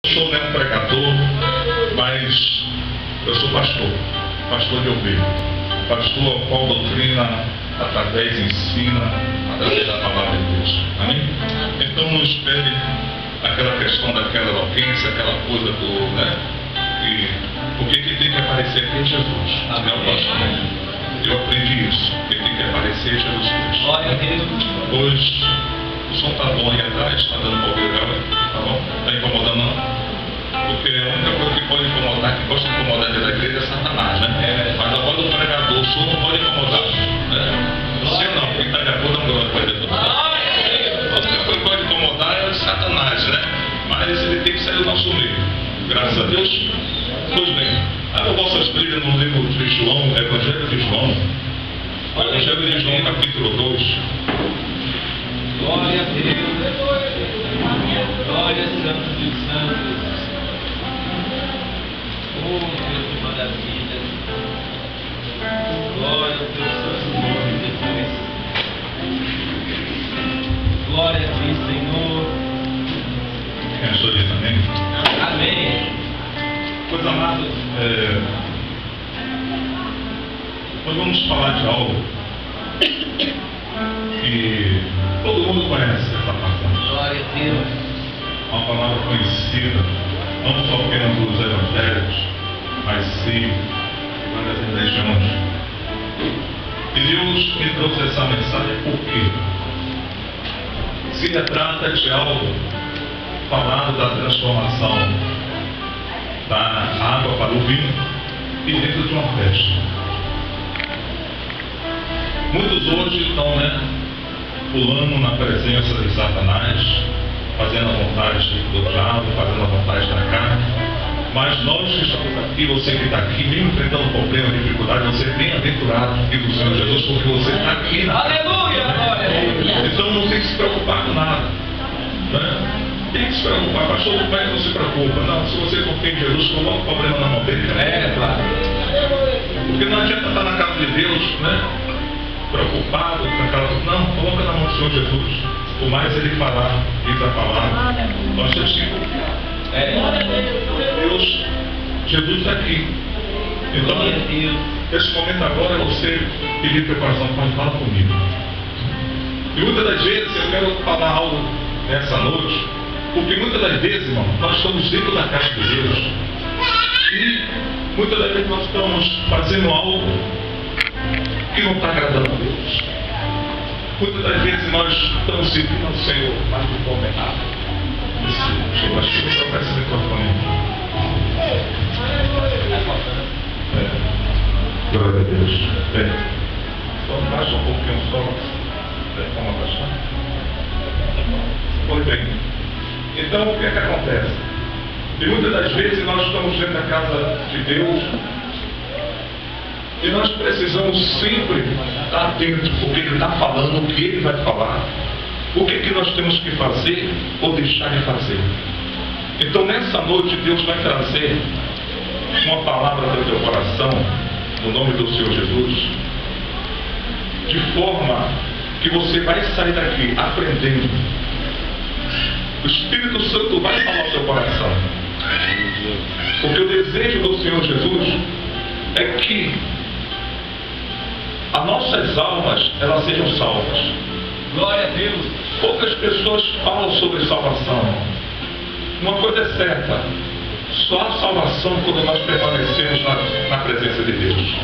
Eu sou um pregador, mas eu sou pastor de ovelha, pastor ao qual doutrina através, ensina através da palavra de Deus. Amém? Então não espere aquela questão daquela eloquência, aquela coisa do, né? Porque quem tem que aparecer aqui é Jesus, não é o pastor. Eu aprendi isso, quem tem que aparecer é Jesus Cristo. Glória a Deus. Hoje o som está bom aí atrás, está dando para ouvir legal, tá bom? Está incomodando não? Porque a única coisa que pode incomodar, que gosta de incomodar dentro da igreja é Satanás, né? Mas a voz do pregador, o som não pode incomodar, né? Você não, quem está de acordo não gosta de Deus. A única coisa que pode incomodar é o Satanás, né? Mas ele tem que sair do nosso meio. Graças a Deus. Pois bem, abra vossas Bíblias no livro de João, Evangelho de João. Evangelho de João, capítulo 2. Glória a Deus. Glória a Santos dos Santos. Oh, Deus de maravilha. Glória ao teu santo nome, Jesus. Glória a ti, Senhor. Quem achou isso, amém? Amém. Pois amados, nós vamos falar de algo que todo mundo conhece essa passagem. Glória a Deus. Uma palavra conhecida, não só apenas dos evangelhos, mas sim de várias religiões. E Deus me trouxe essa mensagem porque se retrata de algo falado da transformação da água para o vinho e dentro de uma festa. Muitos hoje estão, pulando na presença de Satanás, fazendo a vontade do diabo, fazendo a vontade da carne. Mas nós que estamos aqui, você que está aqui, nem enfrentando problema, dificuldade, você é bem-aventurado do Senhor Jesus, porque você está aqui na Aleluia! Glória. Então não tem que se preocupar com nada, né? Tem que se preocupar, pastor, como é que não se preocupa? Não, se você confia em Jesus, coloca o problema na mão dele. Claro. Porque não adianta estar na casa de Deus, preocupado com aquela coisa. Não, coloca na mão do Senhor Jesus. Por mais ele falar, diz a palavra, nós temos que confiar. Deus, Jesus está aqui. Então, nesse momento agora, você pedir teu coração, pode falar comigo. E muitas das vezes eu quero falar algo nessa noite, porque muitas das vezes, irmão, nós estamos dentro da casa de Deus e muitas das vezes nós estamos fazendo algo que não está agradando a Deus. Muitas das vezes nós estamos servindo ao Senhor, mas de forma errada. Chega, acho que eu vou trocar esse microfone. Glória a Deus. Só baixa um pouquinho só. Vamos abaixar. Pois bem. Então, o que é que acontece? E muitas das vezes nós estamos dentro da casa de Deus e nós precisamos sempre estar atentos ao que Ele está falando, o que Ele vai falar, o que nós temos que fazer ou deixar de fazer. Então, nessa noite, Deus vai trazer uma palavra para o teu coração, no nome do Senhor Jesus, de forma que você vai sair daqui aprendendo. O Espírito Santo vai falar ao seu coração. Porque o desejo do Senhor Jesus é que as nossas almas, elas sejam salvas. Glória a Deus. Poucas pessoas falam sobre salvação. Uma coisa é certa, só há salvação quando nós permanecemos na presença de Deus.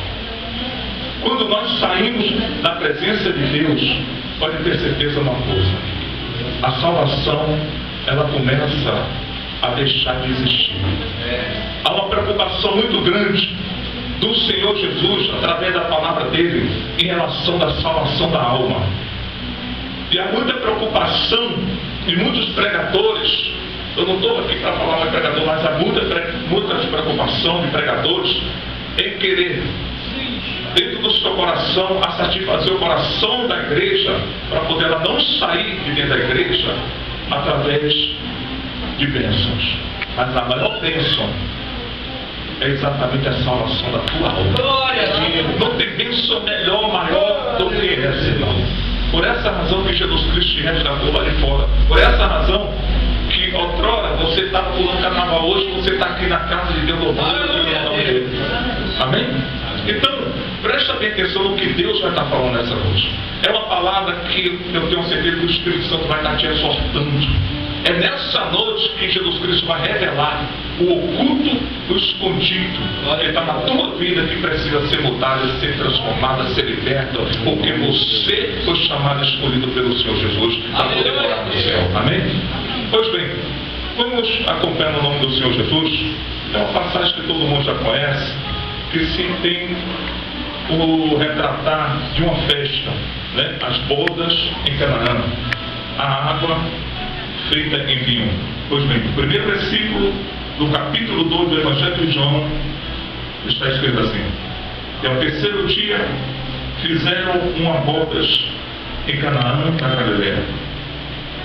Quando nós saímos da presença de Deus, pode ter certeza de uma coisa: a salvação, ela começa a deixar de existir. Há uma preocupação muito grande do Senhor Jesus, através da palavra dele, em relação à salvação da alma. E há muita preocupação de muitos pregadores. Eu não estou aqui para falar mais pregador, mas há muita preocupação de pregadores em querer, dentro do seu coração, a satisfazer o coração da igreja, para poder ela não sair de dentro da igreja através de bênçãos. Mas a maior bênção é exatamente a salvação da tua alma. Glória a Deus. Não tem bênção melhor, maior do que essa, irmão. Por essa razão que Jesus Cristo te resgatou lá de fora. Por essa razão que outrora você está pulando carnaval, hoje você está aqui na casa de Deus louvando o nome dele. Amém? Então, presta bem atenção no que Deus vai estar falando nessa noite. É uma palavra que eu tenho certeza que o Espírito Santo vai estar te exortando. É nessa noite que Jesus Cristo vai revelar o oculto, o escondido, que está na tua vida, que precisa ser mudada, ser transformada, ser liberta, porque você foi chamado e escolhido pelo Senhor Jesus para poder morar no céu. Amém? Pois bem, vamos acompanhar no nome do Senhor Jesus. É uma passagem que todo mundo já conhece, que se tem o retratar de uma festa, né? As bodas em Canaã, a água feita em vinho. Pois bem, o primeiro versículo do capítulo 2 do Evangelho de João está escrito assim: e ao terceiro dia fizeram uma bodas em Canaã da Galileia.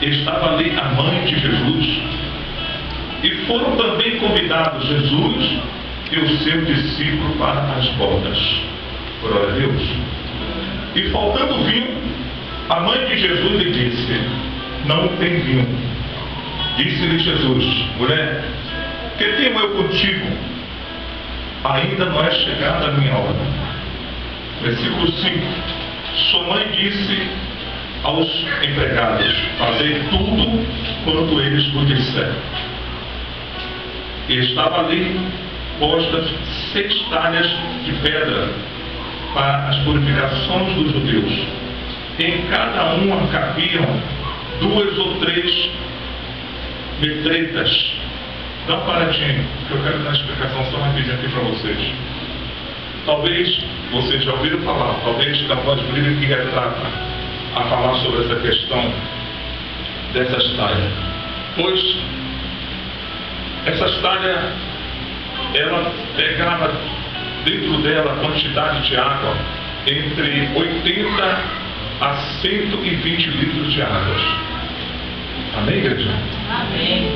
Estava ali a mãe de Jesus, e foram também convidados Jesus e o seu discípulo para as bodas. Glória a Deus. E faltando vinho, a mãe de Jesus lhe disse: não tem vinho. Disse-lhe Jesus: mulher, que tenho eu contigo? Ainda não é chegada a minha hora. Versículo 5: sua mãe disse aos empregados: fazei tudo quanto eles vos disserem. E estava ali postas 6 talhas de pedra para as purificações dos judeus. Em cada uma cabiam 2 ou 3 metretas. Dá um paradinho, que eu quero dar uma explicação só rapidinho aqui para vocês. Talvez vocês já ouviram falar, talvez da voz bíblica que retrata a falar sobre essa questão dessas talhas. Pois essas talhas, ela pegava dentro dela a quantidade de água entre 80 a 120 litros de água. Amém, igreja? Amém.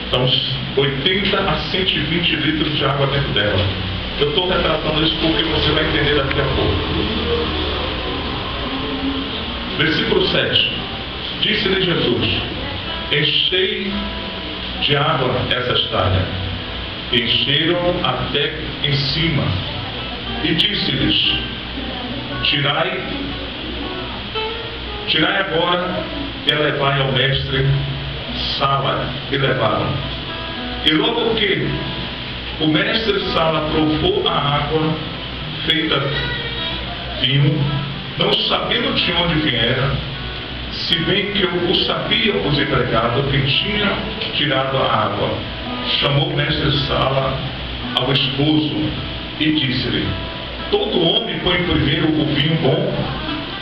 Então, 80 a 120 litros de água dentro dela. Eu estou retratando isso porque você vai entender daqui a pouco. Versículo 7. Disse-lhe Jesus: enchei de água essas talhas. Encheram até em cima. E disse-lhes: tirai agora e levai ao mestre Sala. E levaram. E logo que o mestre Sala provou a água feita vinho, não sabendo de onde viera, se bem que o sabiam os empregados que tinha tirado a água, chamou o mestre Sala ao esposo e disse-lhe: todo homem põe primeiro o vinho bom,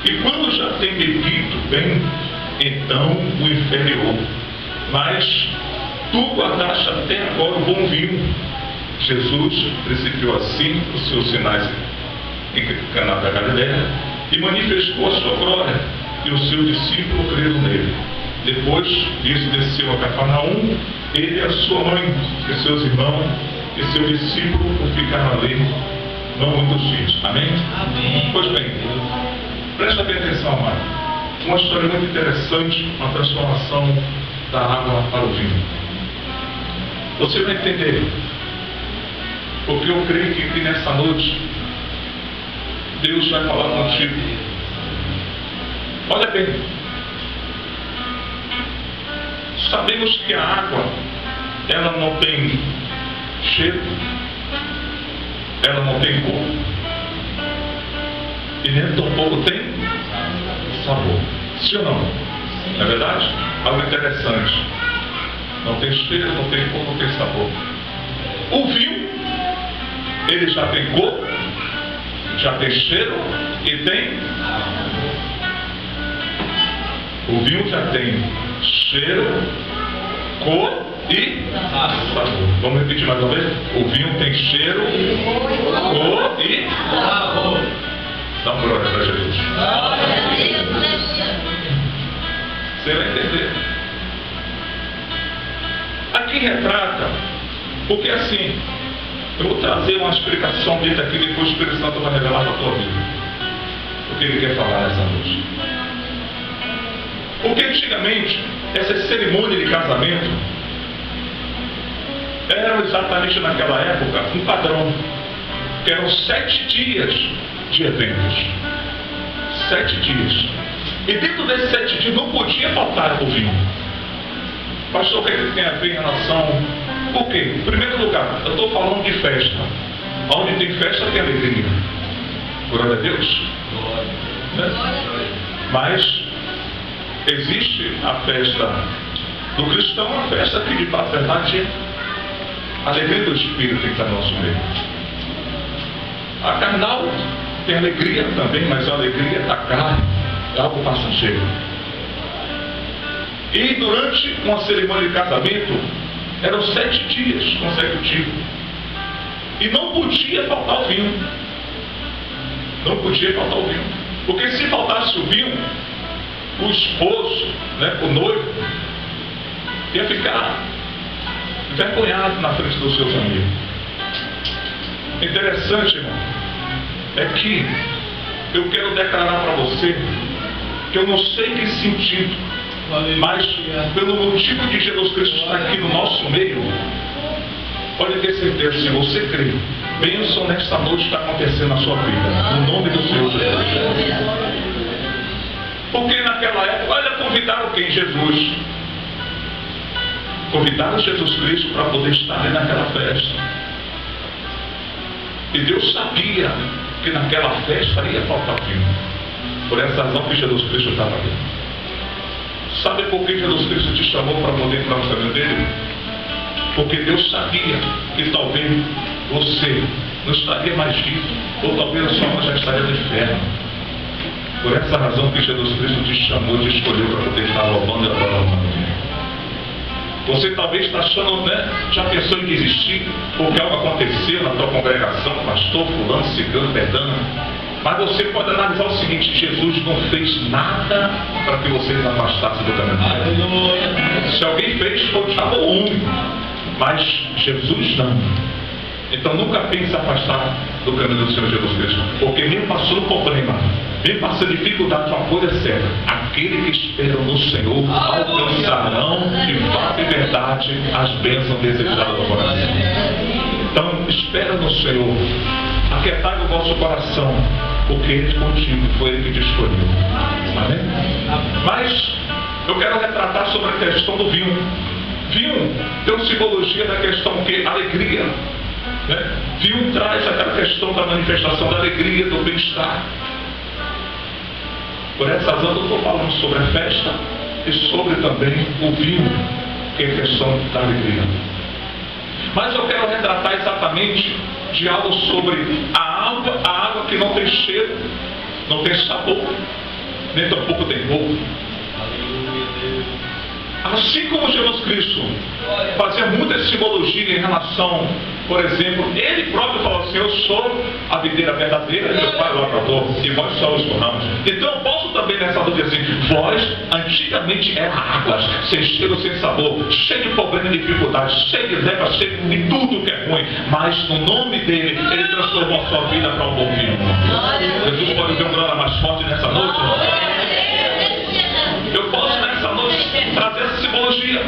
e quando já tem bebido bem, então o inferior. Mas tu guardaste até agora o bom vinho. Jesus principiou assim os seus sinais em Caná da Galileia e manifestou a sua glória, e o seu discípulo creram nele. Depois disso desceu a Cafarnaum, ele, a sua mãe, e seus irmãos, e seu discípulo ficaram ali não muitos dias. Amém? Amém. Pois bem, presta bem atenção, amado. Uma história muito interessante, uma transformação da água para o vinho. Você vai entender, porque eu creio que nessa noite Deus vai falar contigo. Olha bem, sabemos que a água, ela não tem cheiro, ela não tem cor, e nem tampouco tem sabor. Sim ou não? Não é verdade? Algo interessante. Não tem cheiro, não tem cor, não tem sabor. O vinho, ele já tem cor, já tem cheiro e tem. O vinho já tem cheiro, cor e sabor. Vamos repetir mais uma vez? O vinho tem cheiro, cor e sabor. Dá uma glória para Jesus. Você vai entender. Aqui retrata, porque assim, eu vou trazer uma explicação dele aqui, depois o Espírito Santo vai revelar para a tua vida o que ele quer falar nessa noite. Porque antigamente, essa cerimônia de casamento, eram exatamente naquela época um padrão, que eram 7 dias de eventos. 7 dias. E dentro desses 7 dias não podia faltar o vinho. Pastor, o que ele tem a ver em relação... Por quê? Em primeiro lugar, eu estou falando de festa. Onde tem festa tem alegria. Glória a Deus. Né? Mas existe a festa do cristão, a festa que de verdade a alegria do Espírito tem que estar no nosso meio. A carnal tem alegria também, mas a alegria da carne é algo passageiro. E durante uma cerimônia de casamento, eram 7 dias consecutivos. E não podia faltar o vinho. Não podia faltar o vinho. Porque se faltasse o vinho, o esposo, né, o noivo, ia ficar envergonhado na frente dos seus amigos. Interessante, irmão, é que eu quero declarar para você que eu não sei que sentido, mas pelo motivo de Jesus Cristo estar aqui no nosso meio, pode ter certeza, se você crê, bênção nesta noite está acontecendo na sua vida, no nome do Senhor Jesus. Porque naquela época, olha, convidaram quem? Jesus. Convidaram Jesus Cristo para poder estar ali naquela festa. E Deus sabia que naquela festa ia faltar vinho. Por essa razão que Jesus Cristo estava ali. Sabe por que Jesus Cristo te chamou para poder entrar no caminho dele? Porque Deus sabia que talvez você não estaria mais vivo, ou talvez a sua alma já estaria no inferno. Por essa razão que Jesus Cristo te chamou, te escolheu para poder estar louvando e adorando. Você talvez está achando, né? Já pensou em desistir porque algo aconteceu na tua congregação, pastor, fulano, cigano, pedano. Mas você pode analisar o seguinte: Jesus não fez nada para que você se afastasse do caminho. Se alguém fez, foi o diabo ou homem, mas Jesus não. Então nunca pense em se afastar do caminho do Senhor Jesus Cristo, porque mesmo passando problema, mesmo passando dificuldade, uma coisa é certa: aquele que espera no Senhor alcançarão de fato e verdade as bênçãos desejadas do coração. Então espera no Senhor, aquietai o vosso coração, porque Ele é contigo, foi Ele que te escolheu. Amém? Mas eu quero retratar sobre a questão do vinho. Vinho tem uma simbologia da questão que alegria, né? Vinho traz aquela questão da manifestação da alegria, do bem-estar. Por essa razão eu estou falando sobre a festa e sobre também o vinho, que é a questão da alegria. Mas eu quero retratar exatamente de algo sobre a água que não tem cheiro, não tem sabor, nem tampouco tem cor. Assim como Jesus Cristo fazia muita simbologia em relação, por exemplo, Ele próprio falou assim: eu sou a videira verdadeira e meu Pai é o lavrador, e vós sois os ramos. Então eu posso também nessa noite dizer assim: vós antigamente eram águas, sem cheiro, sem sabor, cheio de problemas e dificuldades, cheio de leva, cheio de tudo que é ruim, mas no nome dele, Ele transformou a sua vida para um bom vinho. Jesus pode ver um glória mais forte nessa noite? Eu posso nessa noite trazer essa simbologia.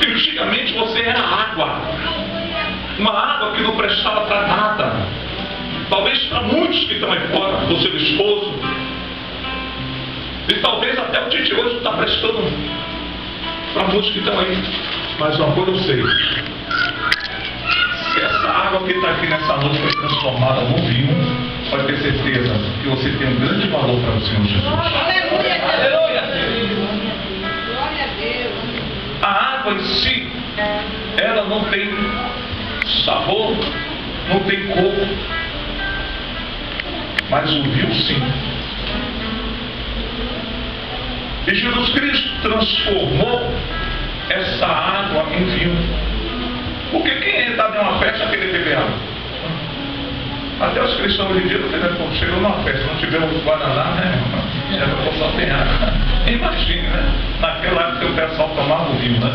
Antigamente você era água, uma água que não prestava para nada. Talvez para muitos que estão aí fora, do seu esposo, e talvez até o dia de hoje não está prestando para muitos que estão aí. Mas uma coisa eu sei: se essa água que está aqui nessa noite foi transformada num vinho, pode ter certeza que você tem um grande valor para o Senhor Jesus. Aleluia! A água em si, ela não tem sabor, não tem cor, mas o vinho sim. E Jesus Cristo transformou essa água em vinho. Porque quem está em uma festa querer beber água? Até os cristãos hoje em dia estão dizendo: chegou numa festa, não tiver um guaraná, né? Já não só tem água. Imagina, né? Naquela época o pessoal tomava o vinho, né?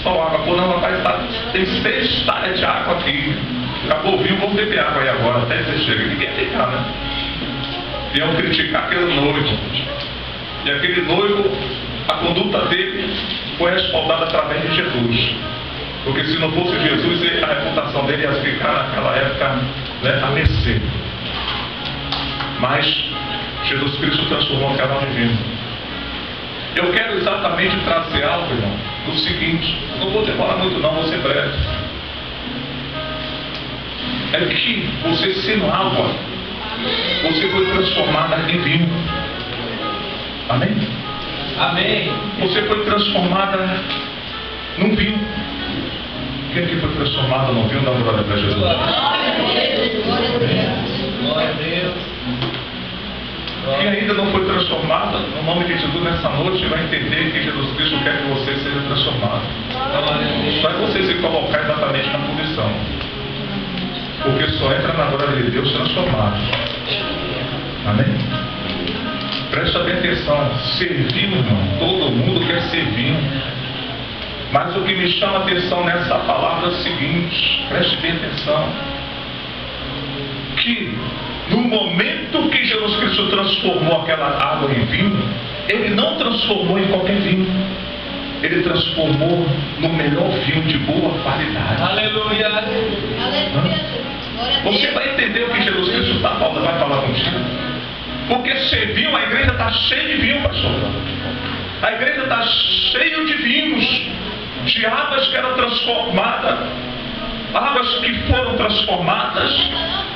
Só água. Pô, não, rapaz, tem 6 talhas de água aqui. Acabou o vinho, vamos beber água aí agora, até você chega. Ninguém ia ficar, né? Iam criticar aquele noivo. E aquele noivo, a conduta dele foi respaldada através de Jesus. Porque se não fosse Jesus, a reputação dele ia ficar naquela época, né, a mercê. Mas Jesus Cristo transformou aquela alma em vinho. Eu quero exatamente trazer algo, irmão, do seguinte, não vou demorar muito não, vou ser breve. É que você sendo água, você foi transformada em vinho. Amém? Amém. Você foi transformada num vinho. Quem que foi transformado num vinho? Dá uma glória para Jesus. Glória a Deus. Quem ainda não foi transformada, no nome de Jesus, nessa noite, vai entender que Jesus Cristo quer que você seja transformado. Vai você se colocar exatamente na posição. Porque só entra na glória de Deus transformado. Amém? Presta bem atenção. Servir, irmão. Todo mundo quer servir. Mas o que me chama a atenção nessa palavra é o seguinte. Preste bem atenção. Que no momento que Jesus Cristo transformou aquela água em vinho, Ele não transformou em qualquer vinho. Ele transformou no melhor vinho de boa qualidade. Aleluia. Você vai entender o que Jesus Cristo vai falar contigo. Porque ser vinho, a igreja está cheia de vinho, pastor. A igreja está cheia de vinhos, de águas que eram transformadas, águas que foram transformadas,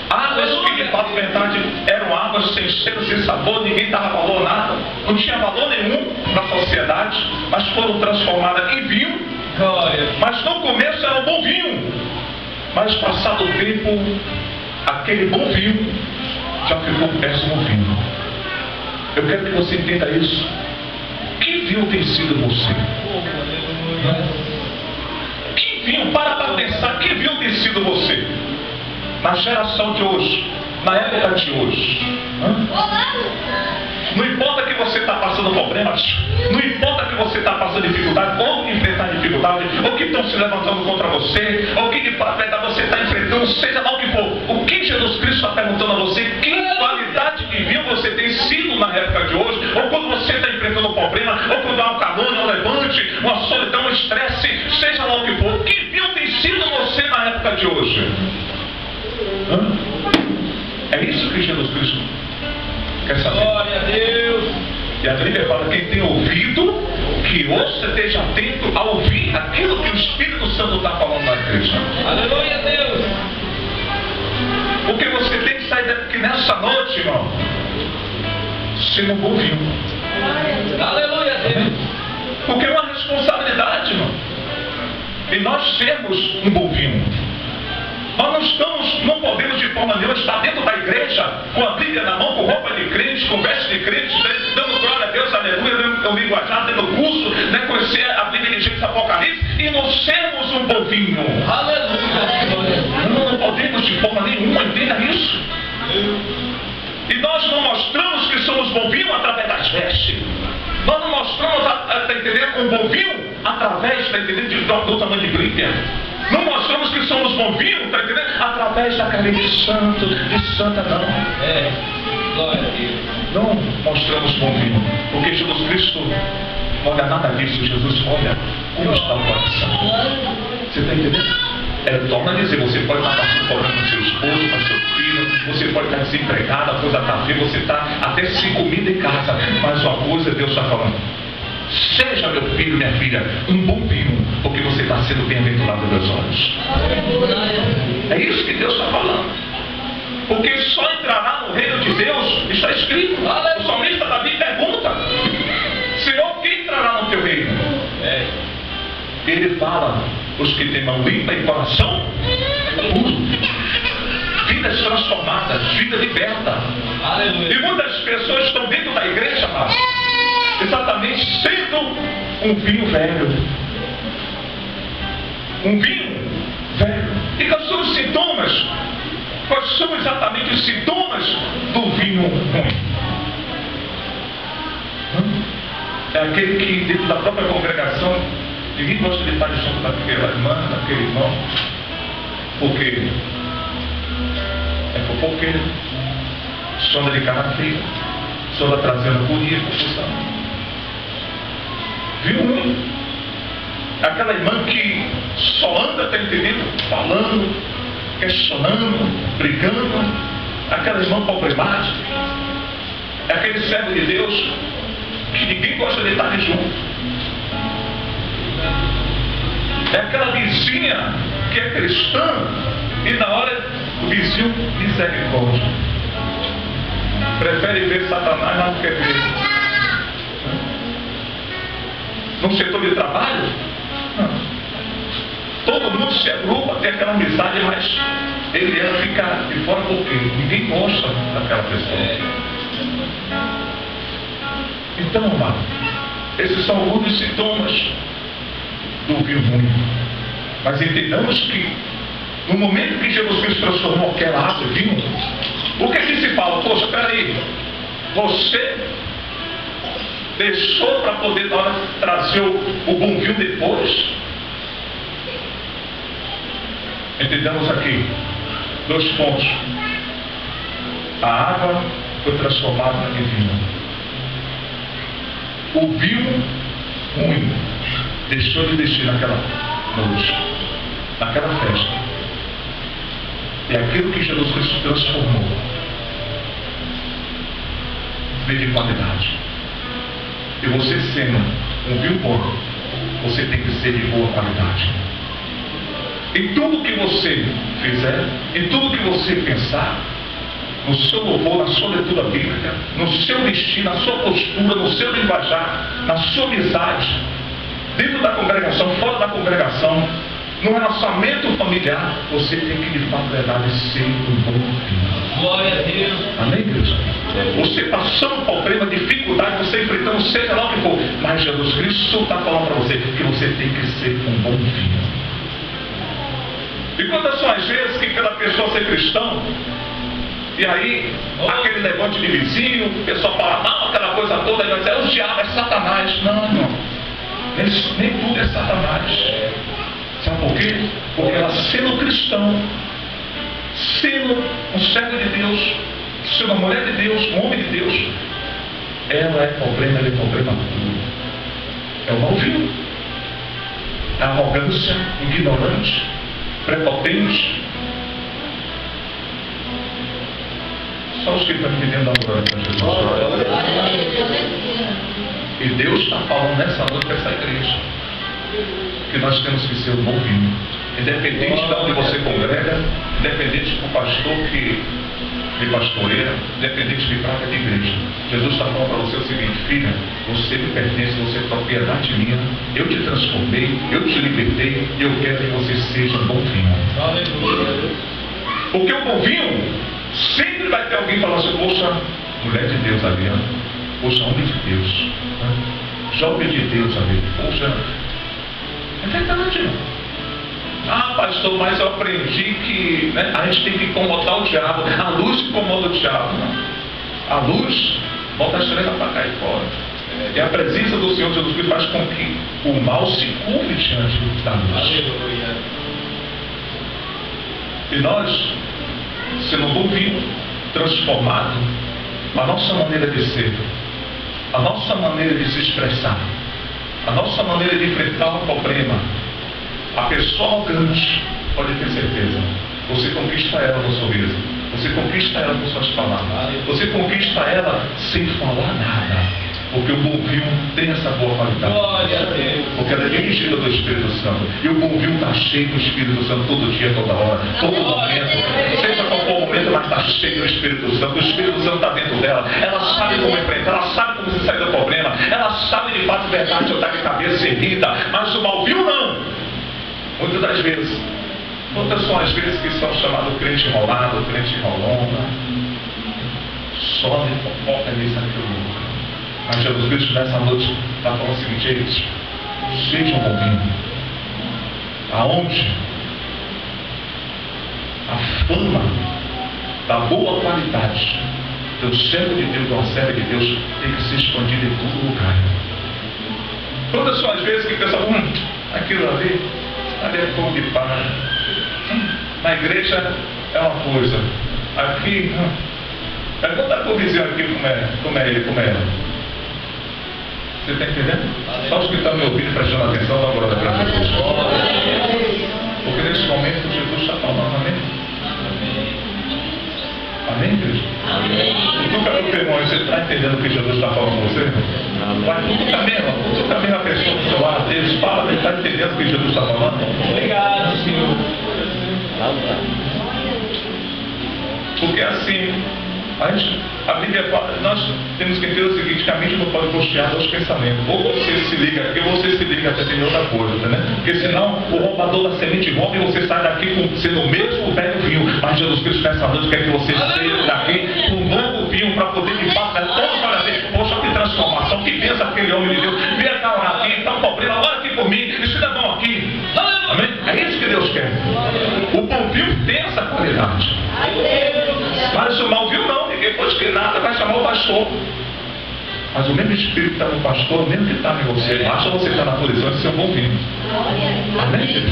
águas que de fato, verdade, eram águas sem cheiro, sem sabor, ninguém dava valor a nada, não tinha valor nenhum na sociedade, mas foram transformadas em vinho. Mas no começo era um bom vinho, mas passado o tempo, aquele bom vinho já ficou péssimo vinho. Eu quero que você entenda isso. Que vinho tem sido você? Que vinho, para pensar, que vinho tem sido você? Na geração de hoje, na época de hoje. Não importa que você está passando problemas, não importa que você está passando dificuldade, ou enfrentar dificuldade, ou que estão se levantando contra você, ou que de fato você está enfrentando, seja lá o que for. O que Jesus Cristo está perguntando a você, que qualidade de vinho você tem sido na época de hoje, ou quando você está enfrentando um problema, ou quando há um calor, um levante, uma solidão, um estresse, seja lá o que for. Que vinho tem sido você na época de hoje? É isso que Jesus Cristo quer saber. Glória a Deus. E a Bíblia fala: quem tem ouvido, que ouça, esteja atento a ouvir aquilo que o Espírito Santo está falando na igreja. Aleluia a Deus. Porque você tem que sair daqui nessa noite, irmão, sendo um bom vinho. Aleluia a Deus. Porque é uma responsabilidade, irmão, e nós sermos um bom vinho. Nós não podemos de forma nenhuma estar dentro da igreja com a Bíblia na mão, com roupa de crente, com veste de crente, dando glória a Deus, aleluia, o linguajar, dando curso, conhecer a Bíblia de Gênesis, Apocalipse, e não sermos um bom vinho. Aleluia. Não podemos de forma nenhuma, entenda isso. E nós não mostramos que somos bom vinho através das vestes. Nós não mostramos, um bom vinho através, do tamanho de Bíblia. Não mostramos que somos bom vinho, está entendendo? Através da carne de santo, de santa, não. Glória a Deus. Não mostramos bom vinho, porque Jesus Cristo não olha nada disso. Jesus olha como está o coração. Você está entendendo? Torna a dizer, você pode estar passando problema com seu esposo, com seu filho, você pode estar desempregado, a coisa está feia, você está até sem comida em casa, mas uma coisa Deus está falando: seja, meu filho, minha filha, um bom vinho, porque você está sendo bem-aventurado dos olhos. É isso que Deus está falando. Porque só entrará no reino de Deus, está escrito. O salmista Davi pergunta: Senhor, quem entrará no teu reino? Ele fala: os que têm mão limpa e coração puro. Vidas transformadas, vida liberta. Aleluia. E muitas pessoas estão dentro da igreja, mas exatamente sendo um vinho velho. Um vinho velho. E quais são os sintomas? Quais são exatamente os sintomas do vinho ruim? É aquele que dentro da própria congregação ninguém gosta de estar junto daquela irmã, daquele irmão, porque é fofoqueiro, só anda de cara feia, só anda trazendo agonia e confusão. Viu? Aquela irmã que só anda, tá entendendo? Falando, questionando, brigando, aquela irmã problemática, é aquele servo de Deus que ninguém gosta de estar junto, é aquela vizinha que é cristã e na hora o vizinho misericórdia, prefere ver Satanás, mas não quer ver. No setor de trabalho, todo mundo se agrupa, tem aquela amizade, mas ela fica de fora porque ninguém gosta daquela pessoa. Então, amado, esses são alguns dos sintomas do vinho ruim. Mas entendamos que no momento que Jesus Cristo transformou aquela água em vinho, o que é que se fala? Poxa, peraí, você deixou para poder na hora trazer o bom vinho depois? Entendamos aqui 2 pontos. A água foi transformada em vinho. O vinho ruim deixou de descer naquela noite, naquela festa. E aquilo que Jesus Cristo transformou veio de qualidade. E você sendo um vinho bom, você tem que ser de boa qualidade. Em tudo que você fizer, em tudo que você pensar, no seu louvor, na sua leitura bíblica, no seu destino, na sua postura, no seu linguajar, na sua amizade, dentro da congregação, fora da congregação, no relacionamento familiar, você tem que de fato verdade ser um bom filho. Glória a Deus. Amém, Deus? Você passando problema, dificuldade, você enfrentando, seja lá o que for, mas Jesus Cristo está falando para você que você tem que ser um bom filho. E quantas são as vezes que pela pessoa ser cristão, e aí aquele negócio de vizinho, o pessoal fala, não, aquela coisa toda, mas é o diabo, é Satanás. Não, nem tudo é Satanás. Sabe por quê? Porque ela sendo cristão, sendo um servo de Deus, sendo uma mulher de Deus, um homem de Deus, ela é problema puro. É o mau vinho, a arrogância, ignorante, prepotente. Só os que estão entendendo a glória de Jesus. E Deus está falando nessa noite para essa igreja que nós temos que ser um bom vinho, independente de onde você congrega, independente do pastor que me pastoreia, independente de praga de igreja. Jesus está falando para você o seguinte: filha, você me pertence, você é propriedade minha, eu te transformei, eu te libertei, e eu quero que você seja um bom vinho. Porque o bom vinho sempre vai ter alguém falando assim: poxa, mulher de Deus ali, poxa, homem de Deus, jovem de Deus ali, poxa, é verdade. Ah, pastor, mas eu aprendi que a gente tem que incomodar o diabo. A luz incomoda o diabo. A luz bota as trevas para cá e fora. E a presença do Senhor Jesus Cristo faz com que o mal se curve diante da luz. E nós, sendo um bom vinho, transformado, a nossa maneira de ser, a nossa maneira de se expressar, a nossa maneira de enfrentar um problema, a pessoa arrogante, pode ter certeza, você conquista ela no sorriso, você conquista ela com suas palavras, você conquista ela sem falar nada, porque o bom vinho tem essa boa qualidade, porque ela é dirigida do Espírito Santo, e o bom vinho está cheio do Espírito Santo todo dia, toda hora, todo momento, seja qual for o momento, mas está cheio do Espírito Santo. O Espírito Santo está dentro dela, ela sabe como enfrentar, ela sabe como se sair do problema, ela sabe de fato verdade, eu estar de cabeça erguida, mas o mal vinho não. Muitas das vezes, quantas são as vezes que são chamados crente enrolado, crente enrolona, só de fofoca nisso, aquilo. Mas Jesus Cristo nessa noite está falando o seguinte: gente, sejam bom vinho, aonde a fama da boa qualidade do servo de Deus, da serva de Deus, tem que ser expandida em todo lugar. Quantas são as vezes que pensam, aquilo ali é fogo de palha. Na igreja é uma coisa, aqui, pergunta para o vizinho aqui como é ele, como é ela. Você está entendendo? Só os que estão me ouvindo prestando atenção, dá uma glória para Jesus. Porque nesse momento Jesus está falando, amém? Amém, igreja? Amém. Cutuca para o teu irmão, você está entendendo o que Jesus está falando com você? Vai, cutuca mesmo a pessoa do seu lado, Deus fala, ele está entendendo o que Jesus está falando? Obrigado, Senhor. Porque assim, a Bíblia fala, nós temos que entender o seguinte, que a mente não pode costear dois pensamentos. Ou você se liga aqui, ou você se liga até tem outra coisa, né? Porque senão o roubador da semente rouba e você sai daqui sendo o mesmo velho vinho. Mas Jesus Cristo nessa noite quer que você saia daqui com um novo vinho para poder de fato, para ver, poxa, que transformação, que pensa aquele homem de Deus, vem cá orar aqui, está um problema, ora aqui por mim, isso é bom aqui. Amém? É isso que Deus quer. O bom vinho tem essa qualidade. Mas o mau vinho não, ninguém pode que nada, vai chamar o pastor. Mas o mesmo espírito que está no pastor, o mesmo que está em você, basta você estar na posição de ser um bom vinho. Amém?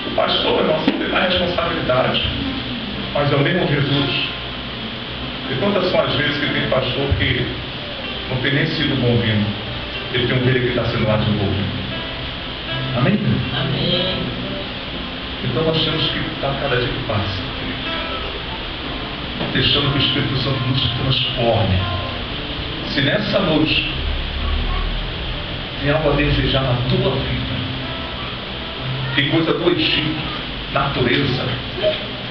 O pastor, irmão, tem mais responsabilidade. Mas é o mesmo Jesus. E quantas são as vezes que tem pastor que não tem nem sido bom vinho? Ele tem um dele que está sendo lá desenvolvido. Amém? Amém. Então nós temos que estar cada dia que passa, deixando que o Espírito Santo nos transforme. Se nessa noite tem algo a desejar na tua vida, que coisa do Egito, natureza,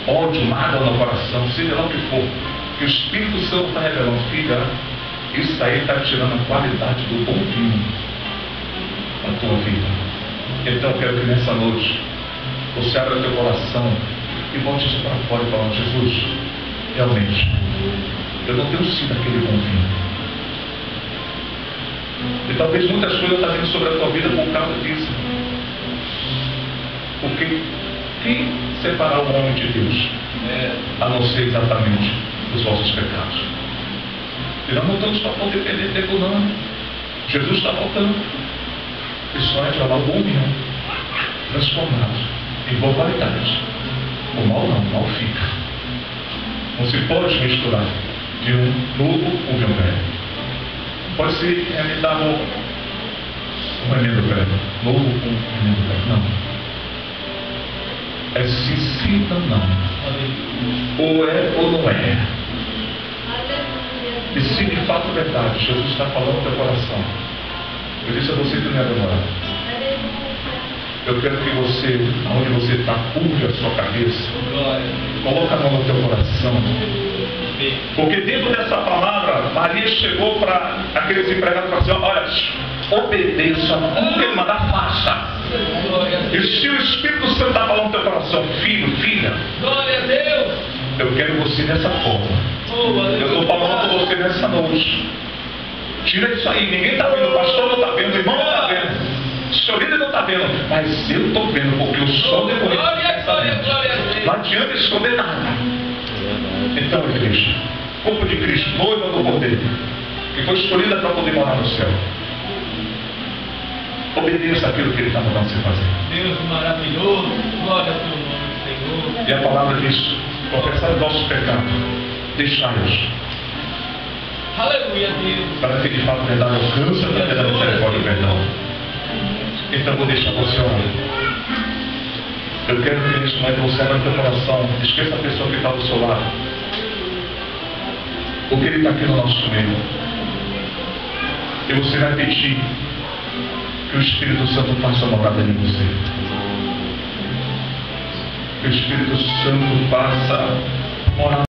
ódio, mágoa no coração, seja lá o que for, que o Espírito Santo está revelando, filha, isso aí está tirando a qualidade do bom vinho na tua vida. Então eu quero que nessa noite você abra teu coração e volte isso para fora e fala, Jesus, realmente, eu não tenho sido aquele bom vinho. E talvez muitas coisas estão vindo sobre a tua vida por causa disso. Porque quem separar o homem de Deus, a não ser exatamente os vossos pecados? E nós não estamos para poder depender de tempo, não. Jesus está voltando. E só é falar o bom vinho, transformado em boa qualidade. O mal não, o mal fica. Não se pode misturar de um novo com de um velho. Pode se imitar um remendo velho, novo com um remendo velho. Não. É sim, sim, não. Ou é ou não é. E se de fato é verdade, Jesus está falando no teu coração. Eu disse a você que não é demorado. Eu quero que você, onde você está, curve a sua cabeça. Coloca a mão no teu coração. Porque dentro dessa palavra, Maria chegou para aqueles empregados e falou assim, olha, obedeça, tudo que ele mandar, faça. E se o Espírito Santo está falando no teu coração, filho, filha, Glória a Deus. Eu quero você dessa forma. Eu estou falando com você nessa noite. Tira isso aí, ninguém está vendo, o pastor não está vendo, o irmão não está vendo, o seu líder não está vendo, mas eu estou vendo, porque eu sou depois. Não adianta esconder nada. Então, igreja, corpo de Cristo, noiva do poder, que foi escolhida para poder morar no céu. Obedeça aquilo que Ele está mandando você fazer. Deus maravilhoso, glória ao teu nome, Senhor. E a palavra diz, confessar os nossos pecados, deixai-os. Aleluia, Deus. Para que de fato a verdade alcança para ter a misericórdia e o perdão. Então vou deixar você orar. Eu quero que neste momento você abra teu coração. Esqueça a pessoa que está do seu lado. Porque Ele está aqui no nosso meio. E você vai pedir que o Espírito Santo faça morada em você. Que o Espírito Santo faça morada.